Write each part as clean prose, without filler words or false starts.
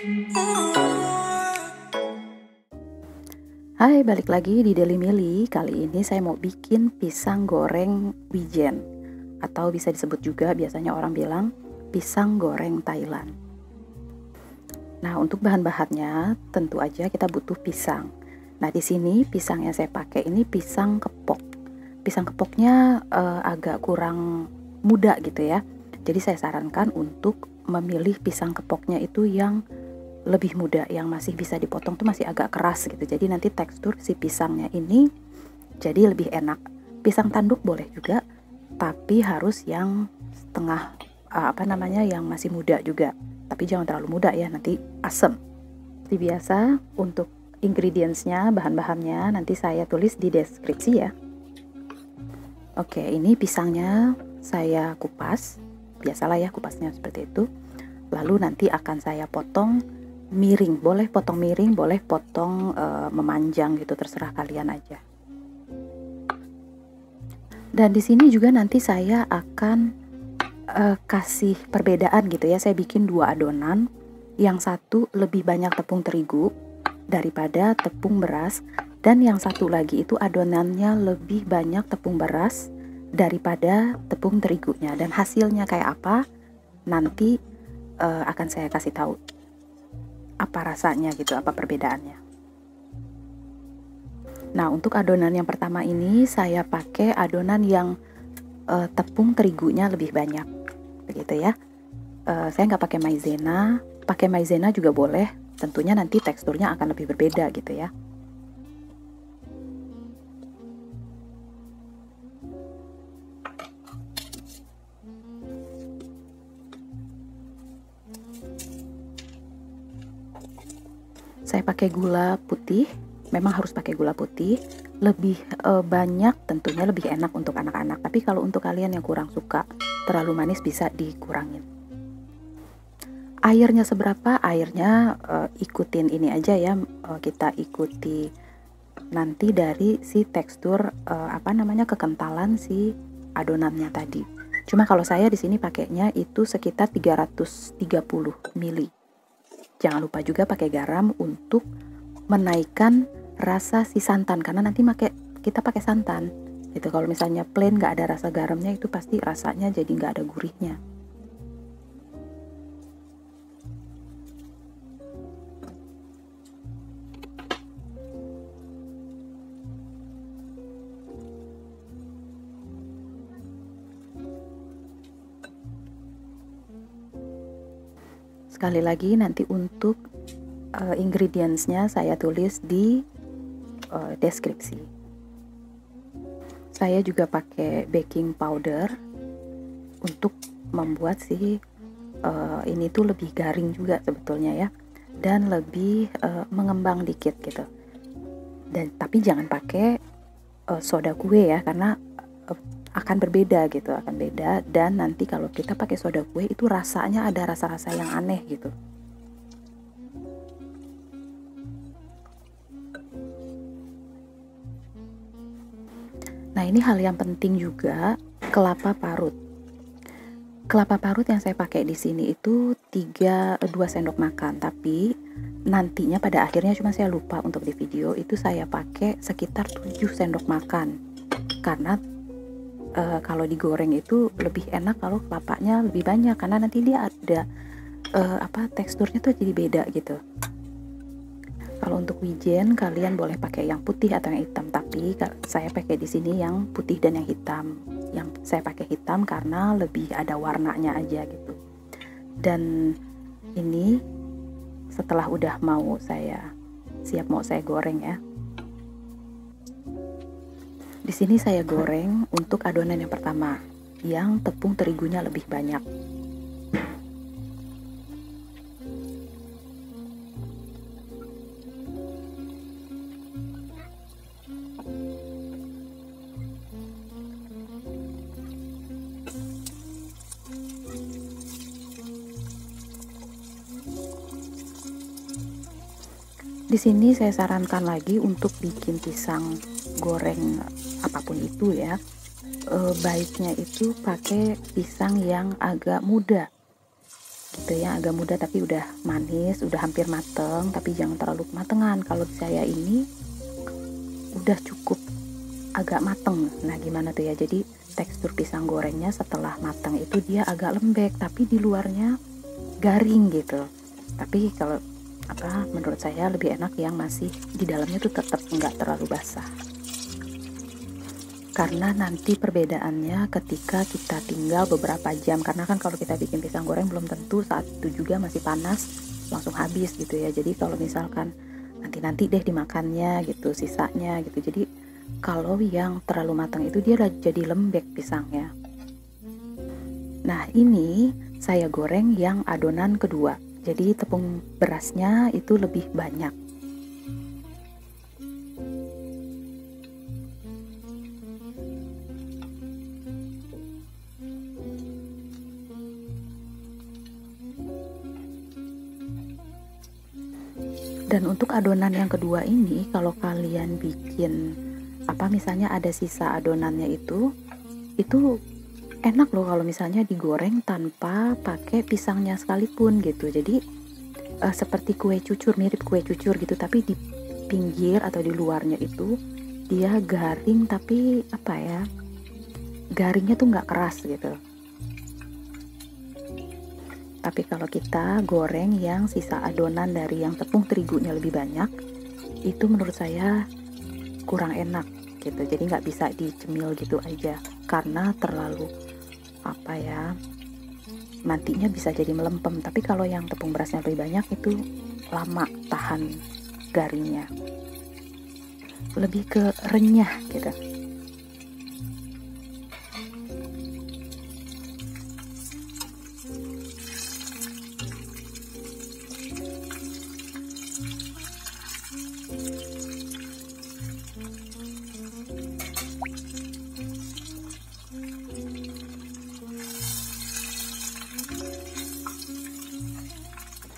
Hai, balik lagi di Daily Mili. Kali ini saya mau bikin pisang goreng wijen, atau bisa disebut juga biasanya orang bilang pisang goreng Thailand. Nah, untuk bahan-bahannya tentu aja kita butuh pisang. Nah, di sini pisang yang saya pakai ini pisang kepok. Pisang kepoknya agak kurang muda gitu ya. Jadi saya sarankan untuk memilih pisang kepoknya itu yang lebih muda, yang masih bisa dipotong tuh masih agak keras gitu. Jadi nanti tekstur si pisangnya ini jadi lebih enak. Pisang tanduk boleh juga, tapi harus yang setengah yang masih muda juga. Tapi jangan terlalu muda ya, nanti asem. Seperti biasa untuk ingredientsnya, bahan-bahannya nanti saya tulis di deskripsi ya. Oke, ini pisangnya saya kupas. Biasalah ya kupasnya seperti itu. Lalu nanti akan saya potong miring, boleh potong miring, boleh potong memanjang gitu, terserah kalian aja. Dan di sini juga nanti saya akan kasih perbedaan gitu ya. Saya bikin dua adonan, yang satu lebih banyak tepung terigu daripada tepung beras, dan yang satu lagi itu adonannya lebih banyak tepung beras daripada tepung terigunya. Dan hasilnya kayak apa nanti akan saya kasih tahu apa rasanya gitu, apa perbedaannya. Nah, untuk adonan yang pertama ini saya pakai adonan yang tepung terigunya lebih banyak begitu ya. Saya nggak pakai maizena juga boleh, tentunya nanti teksturnya akan lebih berbeda gitu ya. Saya pakai gula putih, memang harus pakai gula putih, lebih banyak tentunya lebih enak untuk anak-anak. Tapi kalau untuk kalian yang kurang suka terlalu manis bisa dikurangin. Airnya seberapa? Airnya ikutin ini aja ya, kita ikuti nanti dari si tekstur kekentalan si adonannya tadi. Cuma kalau saya di sini pakainya itu sekitar 330 ml. Jangan lupa juga pakai garam untuk menaikkan rasa si santan, karena nanti kita pakai santan gitu. Kalau misalnya plain nggak ada rasa garamnya, itu pasti rasanya jadi nggak ada gurihnya. Sekali lagi nanti untuk ingredientsnya saya tulis di deskripsi. Saya juga pakai baking powder untuk membuat si ini tuh lebih garing juga sebetulnya ya, dan lebih mengembang dikit gitu. Dan tapi jangan pakai soda kue ya, karena akan berbeda gitu, akan beda. Dan nanti kalau kita pakai soda kue itu rasanya ada rasa-rasa yang aneh gitu. Nah, ini hal yang penting juga, kelapa parut. Kelapa parut yang saya pakai di sini itu 2 sendok makan, tapi nantinya pada akhirnya cuma saya lupa untuk di video itu saya pakai sekitar 7 sendok makan. Karena kalau digoreng itu lebih enak kalau kelapanya lebih banyak, karena nanti dia ada teksturnya tuh jadi beda gitu. Kalau untuk wijen kalian boleh pakai yang putih atau yang hitam, tapi saya pakai di sini yang putih dan yang hitam. Yang saya pakai hitam karena lebih ada warnanya aja gitu. Dan ini setelah udah siap mau saya goreng ya. Di sini saya goreng untuk adonan yang pertama, yang tepung terigunya lebih banyak. Di sini saya sarankan lagi untuk bikin pisang goreng apapun itu ya, baiknya itu pakai pisang yang agak muda gitu gitu ya, agak muda tapi udah manis, udah hampir mateng, tapi jangan terlalu kematangan. Kalau saya ini udah cukup agak mateng. Nah gimana tuh ya, jadi tekstur pisang gorengnya setelah matang itu dia agak lembek tapi di luarnya garing gitu. Tapi kalau menurut saya lebih enak yang masih di dalamnya tuh tetap nggak terlalu basah, karena nanti perbedaannya ketika kita tinggal beberapa jam. Karena kan kalau kita bikin pisang goreng belum tentu saat itu juga masih panas langsung habis gitu ya. Jadi kalau misalkan nanti deh dimakannya gitu sisanya gitu, jadi kalau yang terlalu matang itu dia jadi lembek pisangnya. Nah ini saya goreng yang adonan kedua, jadi tepung berasnya itu lebih banyak. Dan untuk adonan yang kedua ini, kalau kalian bikin misalnya ada sisa adonannya itu enak loh kalau misalnya digoreng tanpa pakai pisangnya sekalipun gitu. Jadi seperti kue cucur, mirip kue cucur gitu, tapi di pinggir atau di luarnya itu dia garing, tapi garingnya tuh nggak keras gitu. Tapi kalau kita goreng yang sisa adonan dari yang tepung terigunya lebih banyak, itu menurut saya kurang enak gitu. Jadi nggak bisa dicemil gitu aja, karena terlalu nantinya bisa jadi melempem. Tapi kalau yang tepung berasnya lebih banyak itu lama tahan garingnya, lebih ke renyah gitu.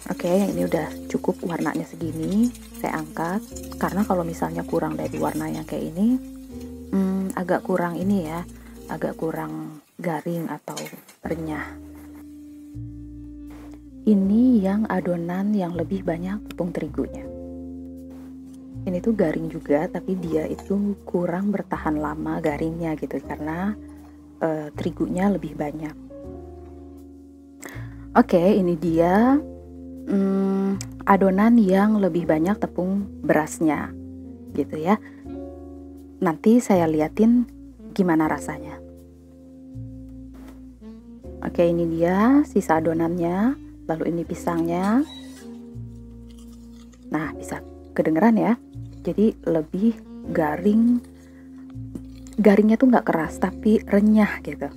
Oke, ini udah cukup warnanya segini, saya angkat. Karena kalau misalnya kurang dari warna yang kayak ini, agak kurang agak kurang garing atau renyah. Ini yang adonan yang lebih banyak tepung terigunya. Ini tuh garing juga, tapi dia itu kurang bertahan lama garingnya gitu, karena terigunya lebih banyak. Oke, ini dia adonan yang lebih banyak tepung berasnya gitu ya. Nanti saya liatin gimana rasanya. Oke, ini dia sisa adonannya, lalu ini pisangnya. Nah, bisa kedengeran ya, jadi lebih garing. Garingnya tuh nggak keras tapi renyah gitu.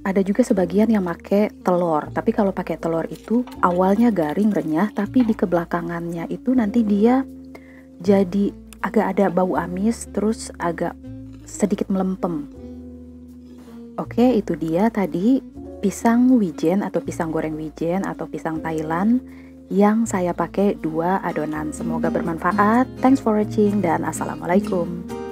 Ada juga sebagian yang pakai telur, tapi kalau pakai telur itu awalnya garing renyah, tapi di kebelakangannya itu nanti dia jadi agak ada bau amis, terus agak sedikit melempem. Oke, itu dia tadi pisang wijen atau pisang goreng wijen atau pisang Thailand yang saya pakai 2 adonan. Semoga bermanfaat. Thanks for watching dan assalamualaikum.